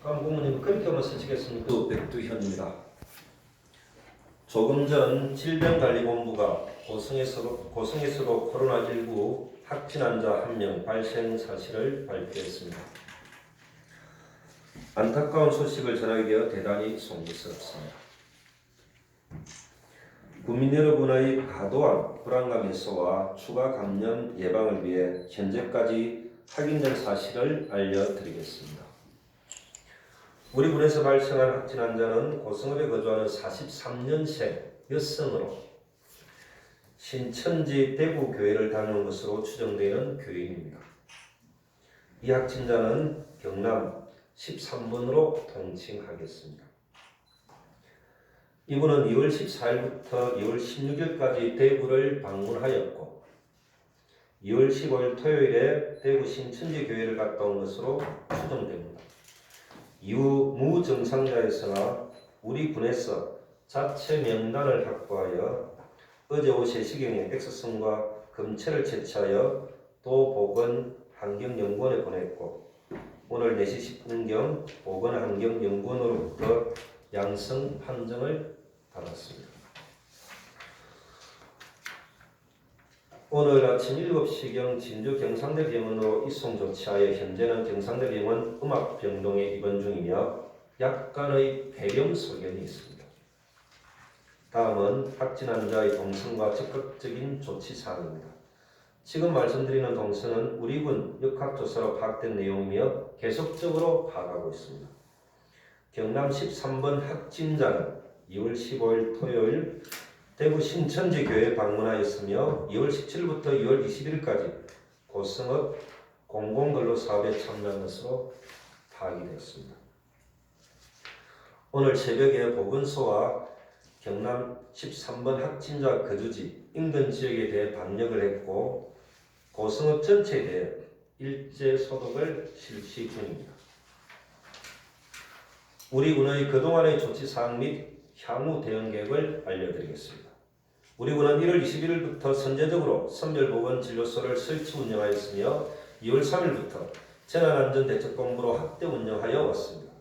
다음 공무님 그렇게 한번 쓰시겠습니까? 백두현입니다. 조금 전 질병관리본부가 고성에서도 코로나19 확진 환자 1명 발생 사실을 발표했습니다. 안타까운 소식을 전하게 되어 대단히 송구스럽습니다. 국민 여러분의 과도한 불안감 해소와 추가 감염 예방을 위해 현재까지 확인된 사실을 알려드리겠습니다. 우리 군에서 발생한 확진 환자는 고성읍에 거주하는 43년생 여성으로 신천지 대구교회를 다니는 것으로 추정되는 교인입니다. 이 확진자는 경남 13번으로 통칭하겠습니다. 이분은 2월 14일부터 2월 16일까지 대구를 방문하였고 2월 15일 토요일에 대구 신천지 교회를 갔다 온 것으로 추정됩니다. 이후 무증상자에서나 우리 군에서 자체 명단을 확보하여 어제 오후 3시경에 X선과 검체를 채취하여 또 보건환경연구원에 보냈고 오늘 4시 10분경 보건환경연구원으로부터 양성 판정을 받았습니다. 오늘 아침 7시경 진주 경상대병원으로 이송 조치하여 현재는 경상대병원 음압병동에 입원 중이며 약간의 폐렴 소견이 있습니다. 다음은 확진 환자의 동선과 적극적인 조치 사항입니다. 지금 말씀드리는 동선은 우리 군 역학조사로 파악된 내용이며 계속적으로 파악하고 있습니다. 경남 13번 확진자는 2월 15일 토요일 대구 신천지 교회에 방문하였으며 2월 17일부터 2월 21일까지 고성읍 공공근로사업에 참여한 것으로 파악이 되었습니다. 오늘 새벽에 보건소와 경남 13번 확진자 거주지 인근 지역에 대해 방역을 했고 고성읍 전체에 대해 일제 소독을 실시 중입니다. 우리 군의 그동안의 조치사항 및 향후 대응 계획을 알려드리겠습니다. 우리 군은 1월 21일부터 선제적으로 선별보건진료소를 설치 운영하였으며 2월 3일부터 재난안전대책본부로 확대 운영하여 왔습니다.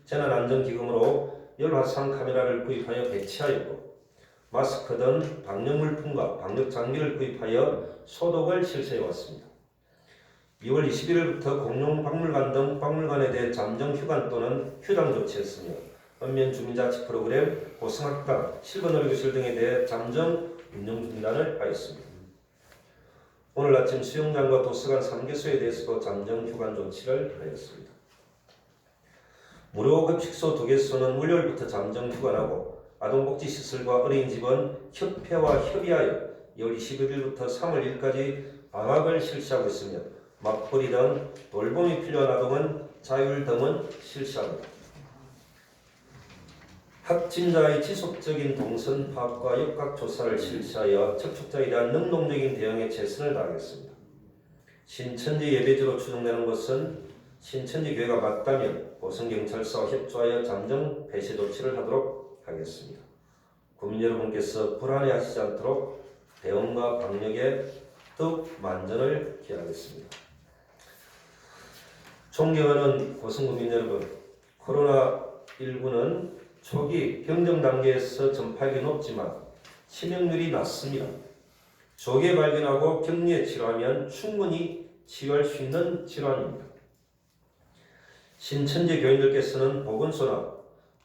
재난안전기금으로 열화상 카메라를 구입하여 배치하였고 마스크 등 방역물품과 방역장비를 구입하여 소독을 실시해 왔습니다. 2월 21일부터 공룡박물관 등 박물관에 대해 잠정휴관 또는 휴당 조치했으며 읍면주민자치 프로그램, 고성학당, 실버놀이교실 등에 대해 잠정 운영 중단을 하였습니다. 오늘 아침 수영장과 도서관 3개소에 대해서도 잠정 휴관 조치를 하였습니다. 무료급식소 2개소는 월요일부터 잠정 휴관하고 아동복지시설과 어린이집은 협회와 협의하여 2월 21일부터 3월 1일까지 방학을 실시하고 있으며 맞벌이 등 돌봄이 필요한 아동은 자율등은 실시합니다. 확진자의 지속적인 동선 파악과 역학조사를 실시하여 접촉자에 대한 능동적인 대응에 최선을 다하겠습니다. 신천지 예배지로 추정되는 것은 신천지 교회가 맞다면 고성경찰서와 협조하여 잠정 폐쇄 조치를 하도록 하겠습니다. 국민 여러분께서 불안해하시지 않도록 대응과 방역에 더욱 만전을 기하겠습니다. 존경하는 고성국민 여러분, 코로나19는 초기 경정 단계에서 전파력이 높지만 치명률이 낮습니다. 조기에 발견하고 격리에 치료하면 충분히 치유할 수 있는 질환입니다. 신천지 교인들께서는 보건소나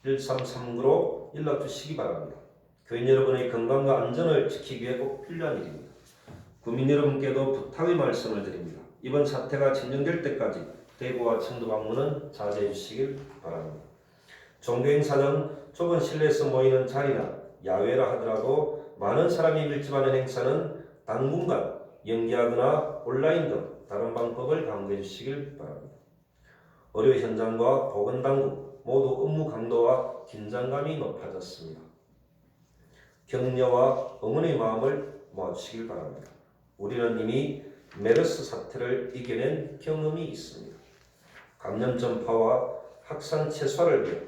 1339로 연락 주시기 바랍니다. 교인 여러분의 건강과 안전을 지키기 위해 꼭 필요한 일입니다. 국민 여러분께도 부탁의 말씀을 드립니다. 이번 사태가 진정될 때까지 대구와 청도 방문은 자제해 주시길 바랍니다. 종교행사 등 좁은 실내에서 모이는 자리나 야외라 하더라도 많은 사람이 밀집하는 행사는 당분간 연기하거나 온라인 등 다른 방법을 강구해 주시길 바랍니다. 의료 현장과 보건당국 모두 업무 강도와 긴장감이 높아졌습니다. 격려와 응원의 마음을 모아주시길 바랍니다. 우리는 이미 메르스 사태를 이겨낸 경험이 있습니다. 감염 전파와 확산 최소화를 위해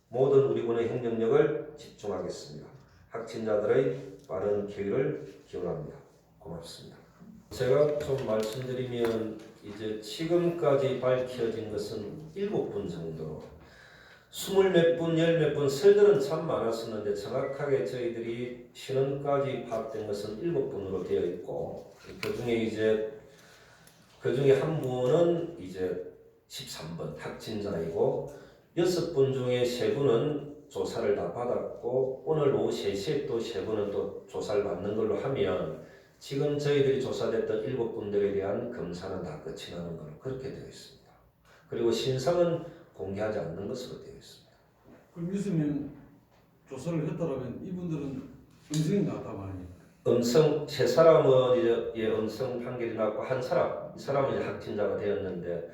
모든 우리 군의 행정력을 집중하겠습니다. 확진자들의 빠른 쾌유를 기원합니다. 고맙습니다. 제가 좀 말씀드리면 이제 지금까지 밝혀진 것은 7분 정도. 20몇 분, 10몇 분, 설들은 참 많았었는데 정확하게 저희들이 신원까지 파악된 것은 7분으로 되어 있고 그 중에 한 분은 이제 13번 확진자이고 6분 중에 3분은 조사를 다 받았고 오늘 오후 3시에 또 3분은 또 조사를 받는 걸로 하면 지금 저희들이 조사됐던 7분들에 대한 검사는 다 끝이 나는 걸로 그렇게 되어 있습니다. 그리고 신상은 공개하지 않는 것으로 되어 있습니다. 그럼 있으면 조사를 했다라면 이분들은 음성이 나왔단 말입니까? 음성 3사람은 이제 음성 판결이 나왔고 이 사람은 이제 확진자가 되었는데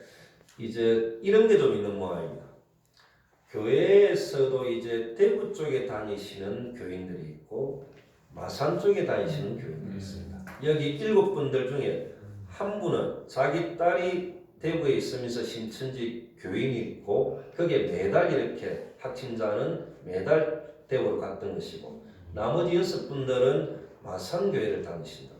이제 이런 게 좀 있는 모양입니다. 교회에서도 이제 대구 쪽에 다니시는 교인들이 있고 마산 쪽에 다니시는 교인들이 있습니다. 여기 7분들 중에 한 분은 자기 딸이 대구에 있으면서 신천지 교인이 있고 거기에 매달 이렇게 확진자는 매달 대구로 갔던 것이고 나머지 6분들은 마산교회를 다니신다.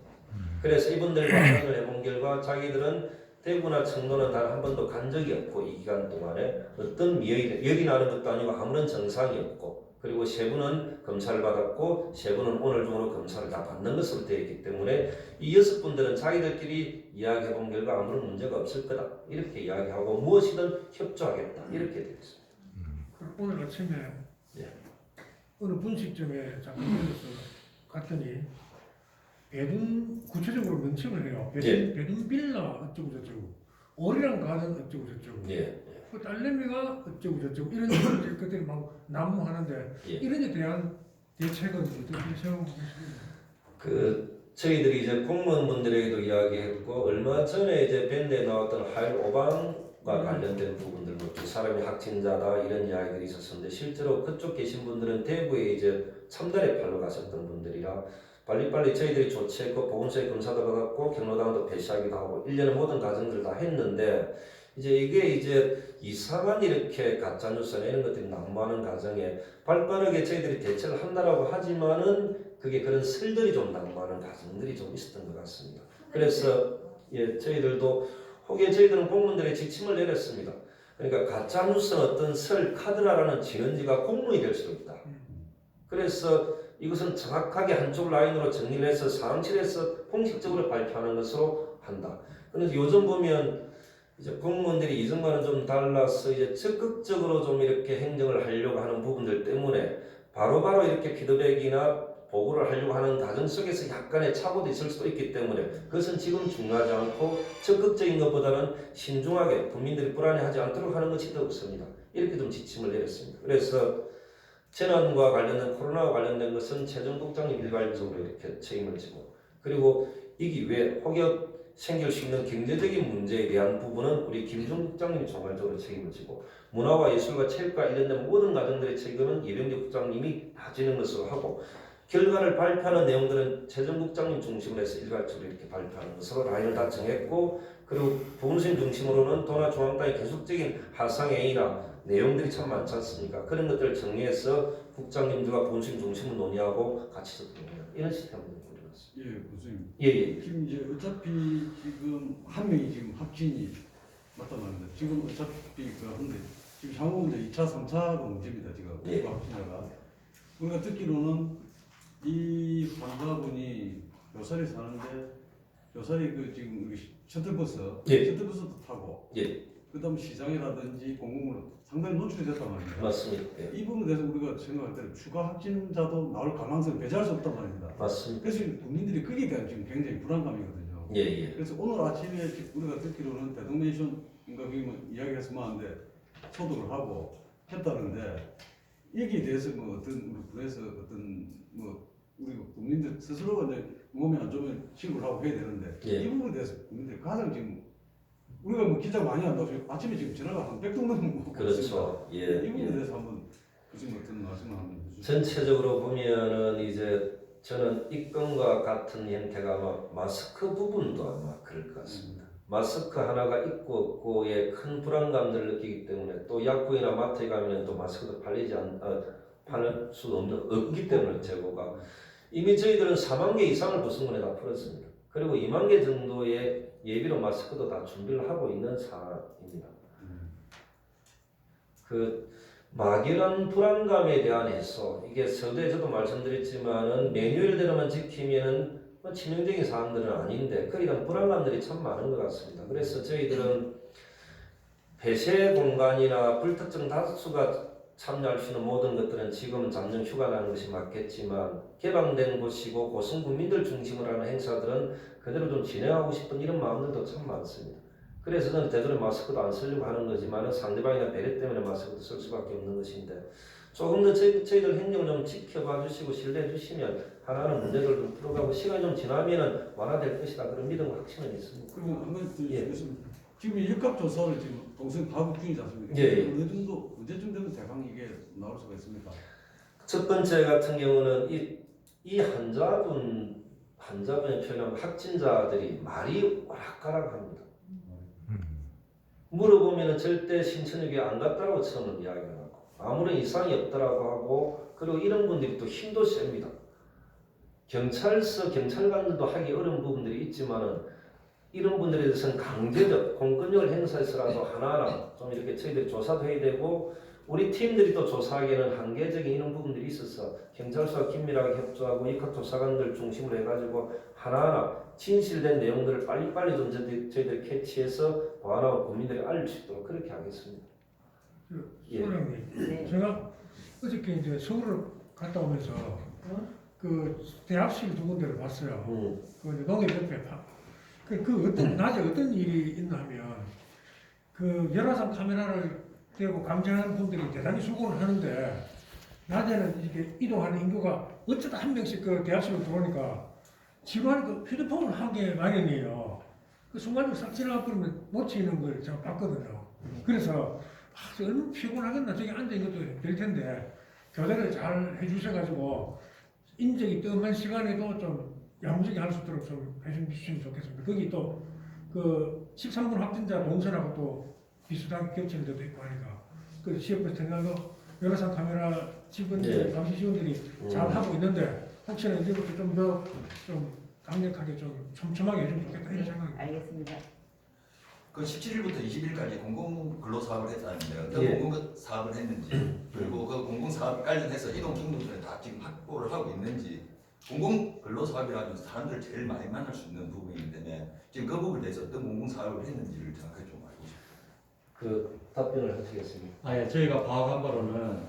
그래서 이분들과 확인을 해본 결과 자기들은 대구나 청도는 단 한 번도 간 적이 없고 이 기간 동안에 어떤 열이 나는 것도 아니고 아무런 증상이 없고 그리고 3분은 검사를 받았고 3분은 오늘 중으로 검사를 다 받는 것으로 되어 있기 때문에 이 6분들은 자기들끼리 이야기해 본 결과 아무런 문제가 없을 거다 이렇게 이야기하고 무엇이든 협조하겠다 이렇게 되어 있습니다. 오늘 아침에 예. 어느 분식점에 잠깐 들려서 갔더니 배둔 구체적으로 명칭을 해요. 배둔 빌라 어쩌고 저쩌고, 오리랑 가든 어쩌고 저쩌고, 그 딸내미가 어쩌고 저쩌고 이런 것들이 막 난무하는데 이런 데 대한 대책은 어떻게 세우고 계십니까? 저희들이 이제 공무원분들에게도 이야기했고 얼마 전에 이제 밴드에 나왔던 하일 오방과 관련된 부분들 두 사람이 확진자다 이런 이야기들이 있었는데 실제로 그쪽 계신 분들은 대구에 이제 첨단에 팔러 가셨던 분들이라 빨리빨리 저희들이 조치했고 보건소에 검사도 받았고 경로당도 배시하기도 하고 일련의 모든 과정들을 다 했는데 이게 이상한 이렇게 가짜뉴스나 이런 것들이 난무하는 과정에 발빠르게 저희들이 대처를 한다라고 하지만은 그게 그런 설들이 좀 난무하는 과정들이 좀 있었던 것 같습니다. 그래서 저희들도 혹여 저희들은 공무원들의 지침을 내렸습니다. 그러니까 가짜뉴스는 어떤 설 카드라라는 진원지가 공문이 될 수도 있다. 그래서 이것은 정확하게 한쪽 라인으로 정리를 해서 사무실에서 공식적으로 발표하는 것으로 한다. 그래서 요즘 보면 이제 공무원들이 이전과는 좀 달라서 이제 적극적으로 좀 이렇게 행정을 하려고 하는 부분들 때문에 바로바로 이렇게 피드백이나 보고를 하려고 하는 과정 속에서 약간의 착오도 있을 수도 있기 때문에 그것은 지금 중요하지 않고 적극적인 것보다는 신중하게 국민들이 불안해하지 않도록 하는 것이 더 우선이다. 이렇게 좀 지침을 내렸습니다. 그래서 재난과 관련된 코로나와 관련된 것은 최종국장님 일괄적으로 이렇게 책임을 지고 그리고 이게 왜 혹여 생길 수 있는 경제적인 문제에 대한 부분은 우리 김종 국장님이 총괄적으로 책임을 지고 문화와 예술과 체육과 관련된 모든 과정들의 책임은 이병재 국장님이 다 지는 것으로 하고 결과를 발표하는 내용들은 최종국장님 중심으로 해서 일괄적으로 이렇게 발표하는 것으로 라인을 다 정했고 그리고 부문수님 중심으로는 도나 중앙당의 계속적인 하상행위나 내용들이 참 많지 않습니까? 그런 것들을 정리해서 국장님들과 본심 중심을 논의하고 같이 접근하는 이런 시스템을 꾸려놨습니다. 예, 교수님. 예. 지금 이제 어차피 지금 한 명이 지금 확진이 맞단 말입니다. 지금 어차피 한데 지금 향후 이제 2차, 3차가 문제입니다. 지금 확진자가. 우리가 듣기로는 이 환자분이 요살이 사는데 요살이 지금 우리 셔틀버스, 셔틀버스도 타고. 그다음 시장이라든지 공공으로 상당히 노출이 됐단 말입니다. 맞습니다. 이 부분에 대해서 우리가 생각할 때 추가 확진자도 나올 가능성을 배제할 수 없단 말입니다. 맞습니다. 그래서 국민들이 거기에 대한 지금 굉장히 불안감이거든요. 그래서 오늘 아침에 우리가 듣기로는 대동메이션인가 이야기했으면 하는데 소독을 하고 했다는데 여기에 대해서 어떤 우리 군에서 어떤 우리 국민들 스스로가 이제 몸이 안 좋으면 신고를 하고 해야 되는데 이 부분에 대해서 국민들이 가장 지금 우리가 기자 많이 한다고 아침에 지금 전화가 한 100통 넘는 거 그렇죠. 이 부분에 대해서 한번 교수님 어떤 말씀을 한번 해주시죠. 전체적으로 보면은 이제 저는 입건과 같은 형태가 아마 마스크 부분도 아마 그럴 것 같습니다. 마스크 하나가 있고 없고에 큰 불안감들을 느끼기 때문에 또 약국이나 마트에 가면 또 마스크도 팔을 수 없기 때문에 재고가 이미 저희들은 4만 개 이상을 부승군에 다 풀었습니다. 그리고 2만 개 정도의 예비로 마스크도 다 준비를 하고 있는 상황입니다. 그 막연한 불안감에 대한 해소, 이게 서두에서도 말씀드렸지만은 매뉴얼대로만 지키면은 뭐 치명적인 사항들은 아닌데 그 이런 불안감들이 참 많은 것 같습니다. 그래서 저희들은 폐쇄 공간이나 불특정 다수가 참여할 수 있는 모든 것들은 지금은 잠정 휴관하는 것이 맞겠지만 개방된 곳이고 고성 국민들 중심으로 하는 행사들은 그대로 좀 진행하고 싶은 이런 마음들도 참 많습니다. 그래서 저는 되도록 마스크도 안 쓰려고 하는 거지만 상대방이나 배려 때문에 마스크도 쓸 수밖에 없는 것인데 조금 더 저희들 행정을 좀 지켜봐 주시고 신뢰해 주시면 하나하나 문제를 좀 풀어가고 시간이 좀 지나면 완화될 것이다 그런 믿음과 확신은 있습니다. 그리고 한번 더 예. 있습니다. 지금 이 역학 조사를 지금 동생 가국 중이지 않습니까? 예. 어느 정도 언제쯤 되면 대강 이게 나올 수가 있습니까? 첫 번째 같은 경우는 이 환자분의 표현하면 확진자들이 말이 오락가락합니다. 물어보면 절대 신천역에 안 갔다라고 처음은 이야기를 하고 아무런 이상이 없다라고 하고 그리고 이런 분들이 또 힘도 셉니다. 경찰관들도 하기 어려운 부분들이 있지만은 이런 분들에 대해서는 강제적 공권력을 행사해서라도 하나하나 좀 이렇게 저희들이 조사도 해야 되고 우리 팀들이 또 조사하기에는 한계적인 이런 부분들이 있어서 경찰서와 긴밀하게 협조하고 입학조사관들 중심으로 해가지고 하나하나 진실된 내용들을 빨리빨리 좀 저희들이 캐치해서 보완하고 국민들이 알릴 수 있도록 그렇게 하겠습니다. 소장님, 네. 제가 어저께 이제 서울을 갔다 오면서 그 대합실 두 군데를 봤어요. 그 이제 농협협회 그 어떤 낮에 어떤 일이 있나 하면 그 열화상 카메라를 대고 감지하는 분들이 대단히 수고를 하는데 낮에는 이렇게 이동하는 인구가 어쩌다 한 명씩 그 대합실로 들어오니까 집안에 그 휴대폰을 한 개 마련이에요. 그 순간적으로 싹 지나가 버리면 놓치는 걸 제가 봤거든요. 그래서 저 얼마나 피곤하겠나 저기 앉아있는 것도 될 텐데 교대를 잘 해주셔가지고 인적이 뜸한 시간에도 좀 야무지게 할 수 있도록 좀 해주시면 좋겠습니다. 거기 또 그 13분 확진자 동선하고 또 비슷하게 겹치는 데도 있고 하니까 그 시협에서 생각도 열화상 카메라 직원들, 감시 직원들이 잘 하고 있는데 혹시나 이제부터 좀 더 좀 강력하게 좀 촘촘하게 해주면 좋겠다 이런 생각이. 알겠습니다. 그 17일부터 20일까지 공공근로사업을 했다는데 어떤 예. 공공사업을 했는지 그리고 그 공공사업 관련해서 이동 경로들을 다 지금 확보를 하고 있는지 공공근로사업이라는 사람들 제일 많이 만날 수 있는 부분이기 때문에 지금 그 부분에 대해서 어떤 공공사업을 했는지를 정확하게 좀 알고 싶습니다. 그 답변을 하시겠습니다. 예, 저희가 파악한 바로는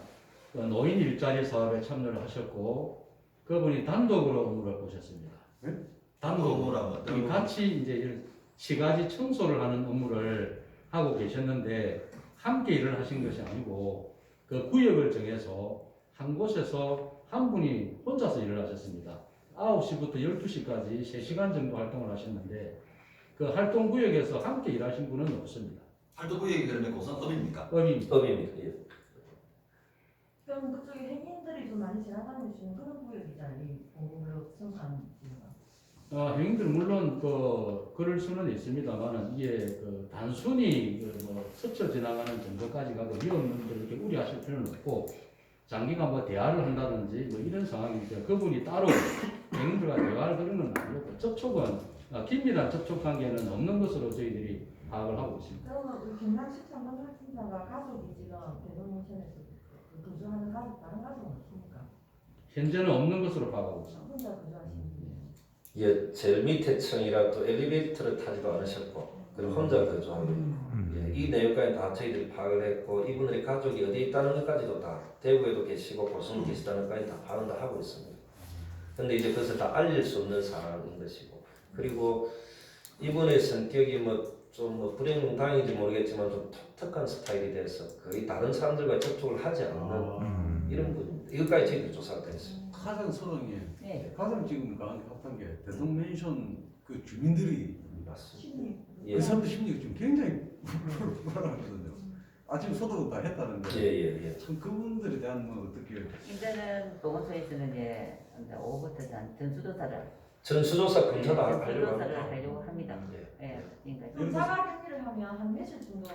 그 노인 일자리 사업에 참여를 하셨고 그분이 단독으로 업무를 보셨습니다. 네? 단독으로라면 어떤 부분? 같이 이제 시가지 청소를 하는 업무를 하고 계셨는데 함께 일을 하신 것이 아니고 그 구역을 정해서 한 곳에서 한 분이 혼자서 일을 하셨습니다. 9시부터 12시까지 3시간 정도 활동을 하셨는데 그 활동 구역에서 함께 일하신 분은 없습니다. 활동구역이 그러면 고성업입니까? 업입니다. 법입니다. 예. 그럼 그쪽에 행인들이 좀 많이 지나다니시는 그런 구역이잖아요. 이 공공으로 생산하는 지구가. 행인들 물론 그럴 수는 있습니다만은 이게 그 단순히 뭐 스쳐 지나가는 정도까지 가도 위험을 이렇게 우려하실 필요는 없고 장기간 뭐 대화를 한다든지 뭐 이런 상황이니까 그분이 따로 행인들과 대화를 그런 건 아니고 접촉은 긴밀한 접촉 관계는 없는 것으로 저희들이 파악을 하고 있습니다. 그러면 우리 김남 13번 확진자가 가족이 지금 대동문천에서 거주하는 가족 다른 가족은 없습니까? 현재는 없는 것으로 파악하고 있습니다. 혼자 거주하시는 분이. 예, 제일 밑에 층이라 또 엘리베이터를 타지도 않으셨고 그리고 혼자 거주하고 예, 이 내용까지 다 저희들이 파악을 했고 이분들의 가족이 어디에 있다는 것까지도 다 대구에도 계시고 고성에 계시다는 것까지 다 파악을 다 하고 있습니다. 근데 이제 그것을 다 알릴 수 없는 상황인 것이고 그리고 이분의 성격이 좀 불행당인지 모르겠지만 좀 독특한 스타일이 돼서 거의 다른 사람들과 접촉을 하지 않는 이런 분입니다. 이것까지 저희들이 조사가 됐습니다. 가장 소장님, 네. 가장 지금 갑한 게 대동맨션 그 주민들이 맞습니다. 그 예, 사람들 심리가 지금 굉장히 불안하거든요. 아침 소독을 다 했다는데 예. 참 그분들에 대한 뭐 어떻게 이제는 보건소에서는 이제 오후부터 전수조사를 전수조사 검사도 하려고 전수조사를 합니다. 하려고 합니다. 예. 예, 그러니까 그럼 자가 격리를 하면 한 며칠 정도?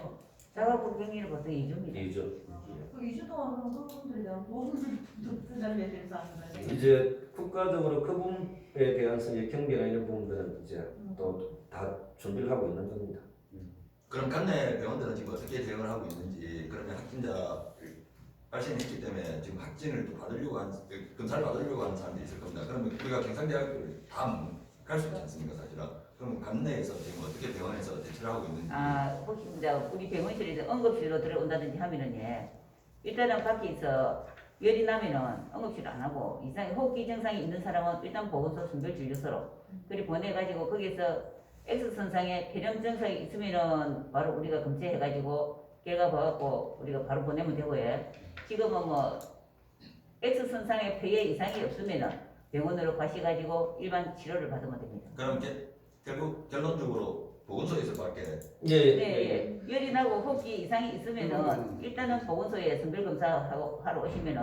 자가격리는 보통 2주입니다. 2주. 그 2주 동안 그럼 그분들에 대한 보험을 부담해야 되는 상황인가요? 이제 국가적으로 그 부분에 대한 이제 경비나 이런 부분들은 이제 또 다 준비를 하고 있는 겁니다. 그럼 관내 병원들은 지금 어떻게 대응을 하고 있는지, 그러면 확진자 발생했기 때문에 지금 확진을 또 받으려고 검사를 받으려고 하는 사람들이 있을 겁니다. 그러면 우리가 경상대학교를 다 갈 수 있지 않습니까, 사실은? 그럼 관내에서 지금 어떻게 병원에서 대처를 하고 있는지. 혹시 이제 우리 병원실에서 응급실로 들어온다든지 하면은 일단은 밖에서 열이 나면은 응급실 안 하고 이상이 호흡기 증상이 있는 사람은 일단 보건소 선별진료소로 그리 보내가지고 거기서 X선상에 폐렴 증상이 있으면은 바로 우리가 검체해가지고 결과 봐갖고 우리가 바로 보내면 되고요. 지금은 X선상에 폐에 이상이 없으면은 병원으로 가셔가지고 일반 치료를 받으면 됩니다. 그럼 결국 결론적으로 보건소에서밖에. 네, 열이 나고 호흡기 이상이 있으면은 일단은 보건소에 선별검사하고 하러 오시면은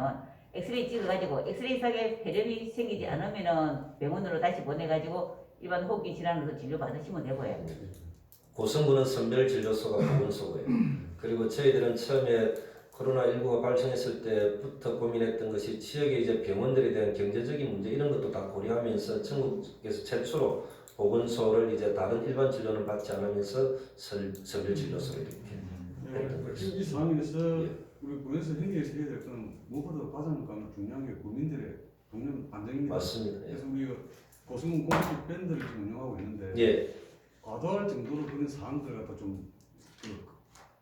엑스레이 찍어가지고 엑스레이상에 폐렴이 생기지 않으면은 병원으로 다시 보내가지고 일반 호흡기 질환으로 진료 받으시면 되고요. 고성군은 선별진료소가 보건소고요. 그리고 저희들은 처음에 코로나19가 발생했을 때부터 고민했던 것이 지역의 이제 병원들에 대한 경제적인 문제 이런 것도 다 고려하면서 전국에서 최초로 보건소를 이제 다른 일반 진료는 받지 않으면서 선별진료소를 이렇게 했던 것입니다. 이 상황에서 우리 군에서 행위에서 해야 될 것은 무엇보다 가장 중요한 게 국민들의 동네 안정입니다. 맞습니다. 예. 그래서 우리가 고승 공식 밴드를 지금 운영하고 있는데 예. 과도할 정도로 그런 사항들 갖다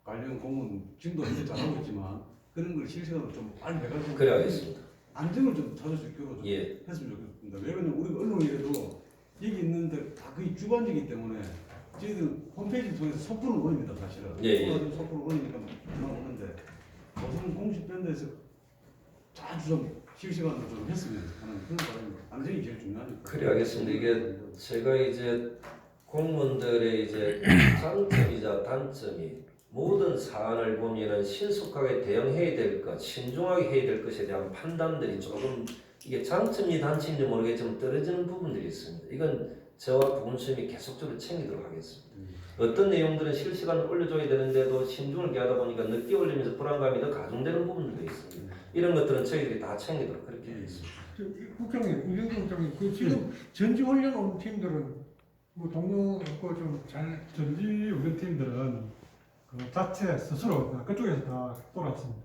관련 공무원 지금도 이제 잘하고 있지만 그런 걸 실시간으로 좀 빨리 해가지고 그래 하겠습니다. 안정을 좀 찾을 수 있도록 좀 예. 했으면 좋겠습니다. 왜냐면 우리가 언론에도 여기 있는데 다 거의 주관적이기 때문에 저희들 홈페이지 통해서 속보를 올립니다, 사실은. 예. 속보를 올리니까 그만 오는데 고승 공식 밴드에서 자주 좀 실시간으로 좀 했으면 하는 그런 바람입니다. 안정이 제일 중요하니까. 그래 알겠습니다. 이게 제가 이제 공무원들의 이제 장점이자 단점이 모든 사안을 보면은 신속하게 대응해야 될 것, 신중하게 해야 될 것에 대한 판단들이 조금 이게 장점이 단점인지 모르겠지만 떨어지는 부분들이 있습니다. 이건 저와 부군수님이 계속적으로 챙기도록 하겠습니다. 어떤 내용들은 실시간으로 올려줘야 되는데도 신중을 기하다 보니까 늦게 올리면서 불안감이 더 가중되는 부분들도 있습니다. 이런 것들은 저희들이 다 챙기도록 그렇게 하겠습니다. 국장님, 이정도 국장님, 지금 전지 훈련 온 팀들은 동료 없고 좀잘 전지 훈련팀들은 그 자체 스스로 그쪽에서 다 돌아왔습니다.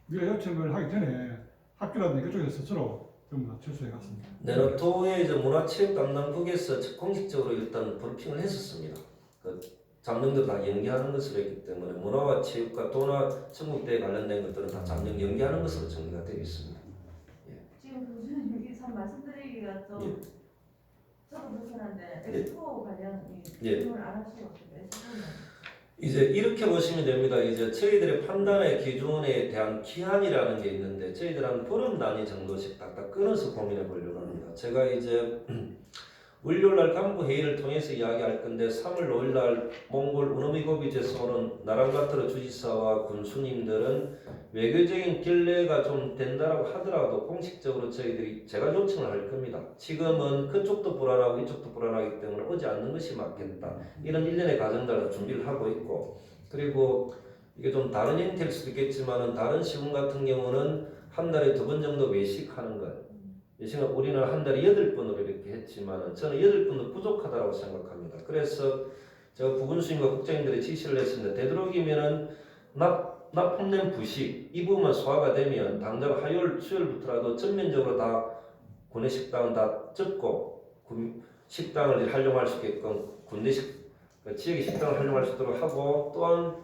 우리가 요청을 하기 전에 학교라든지 그쪽에서 스스로 전부 다 철수해 갔습니다. 내노토의 이제 문화체육 담당국에서 공식적으로 일단 브리핑을 했었습니다. 그 잠정도 다 연기하는 것으로 했기 때문에 문화와 체육과 도나 전국대에 관련된 것들은 다 잠정 연기하는 것으로 정리가 되어 있습니다. 지금 교수님 여기 참 말씀드리기가 좀 저도 불편한데 엑스포 관련 질문을 안 하시고 엑스포는 이제 이렇게 보시면 됩니다. 이제 저희들의 판단의 기준에 대한 기한이라는 게 있는데 저희들은 보름 단위 정도씩 딱딱 끊어서 고민해 보려고 합니다. 제가 이제 월요일날 간부 회의를 통해서 이야기할 건데 3월 5일날 몽골 우노미고비제에서 오는 나랑가트르 주지사와 군수님들은 외교적인 결례가 좀 된다라고 하더라도 공식적으로 저희들이 제가 요청을 할 겁니다. 지금은 그쪽도 불안하고 이쪽도 불안하기 때문에 오지 않는 것이 맞겠다. 이런 일련의 과정들을 준비를 하고 있고 그리고 이게 좀 다른 형태일 수도 있겠지만은 다른 시군 같은 경우는 한 달에 2번 정도 외식하는 것. 예전에 우리는 한 달에 8번으로 이렇게 했지만 저는 8번도 부족하다고 생각합니다. 그래서 제가 부군수님과 국장님들의 지시를 했습니다. 되도록이면은 납품된 부식 이 부분만 소화가 되면 당장 화요일 수요일부터라도 전면적으로 다 군내 식당은 다 접고 식당을 활용할 수 있게끔 지역의 식당을 활용할 수 있도록 하고 또한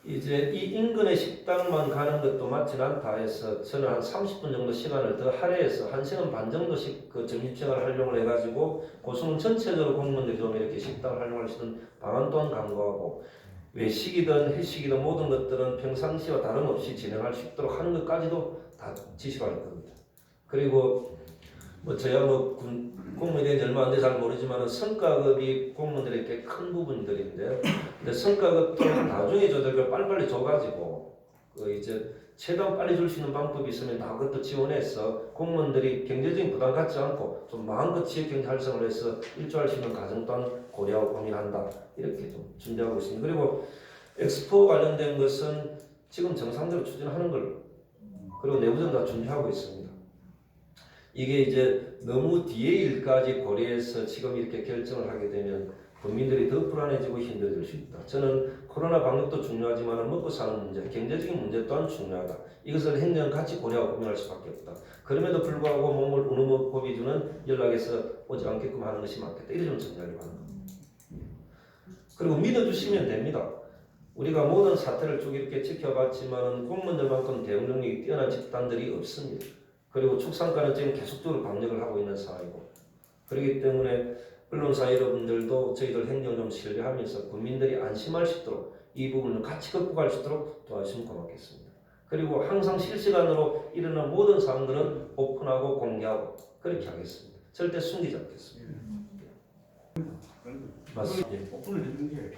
이제 이 인근의 식당만 가는 것도 맞지는 않다 해서 저는 한 30분 정도 시간을 더 할애해서 1시간 반 정도씩 그 점심시간을 활용을 해가지고 고수는 전체적으로 공무원들이 좀 이렇게 식당을 활용할 수 있는 방안 또한 강구하고 외식이든 회식이든 모든 것들은 평상시와 다름없이 진행할 수 있도록 하는 것까지도 다 지시할 겁니다. 그리고 저야 공무원에 대한 얼마 안 돼 잘 모르지만 성과급이 공무원들에게 큰 부분들인데 근데 성과급도 나중에 저들을 빨리빨리 줘가지고 이제 최대한 빨리 줄 수 있는 방법이 있으면 다 그것도 지원해서 공무원들이 경제적인 부담 갖지 않고 좀 마음껏 지역경제 활성을 해서 일조할 수 있는 과정 또한 고려하고 고민한다 이렇게 좀 준비하고 있습니다. 그리고 엑스포 관련된 것은 지금 정상대로 추진하는 걸로 그리고 내부전 다 준비하고 있습니다. 이게 이제 너무 뒤의 일까지 고려해서 지금 이렇게 결정을 하게 되면 국민들이 더 불안해지고 힘들어질 수 있다. 저는 코로나 방역도 중요하지만 먹고 사는 문제, 경제적인 문제 또한 중요하다. 이것을 행정 같이 고려하고 고민할 수밖에 없다. 그럼에도 불구하고 몸을 우는 고비주는 연락해서 오지 않게끔 하는 것이 맞겠다. 이런 전략을 하는 겁니다. 그리고 믿어주시면 됩니다. 우리가 모든 사태를 쭉 이렇게 지켜봤지만 공무원들만큼 대응 능력이 뛰어난 집단들이 없습니다. 그리고 축산가는 지금 계속적으로 방역을 하고 있는 상황이고 그렇기 때문에 언론사 여러분들도 저희들 행정 좀 신뢰하면서 국민들이 안심할 수 있도록 이 부분을 같이 극복할 수 있도록 도와주시면 고맙겠습니다. 그리고 항상 실시간으로 일어나는 모든 사항들은 오픈하고 공개하고 그렇게 하겠습니다. 절대 숨기지 않겠습니다. 맞습니다. 오픈을 해주는 게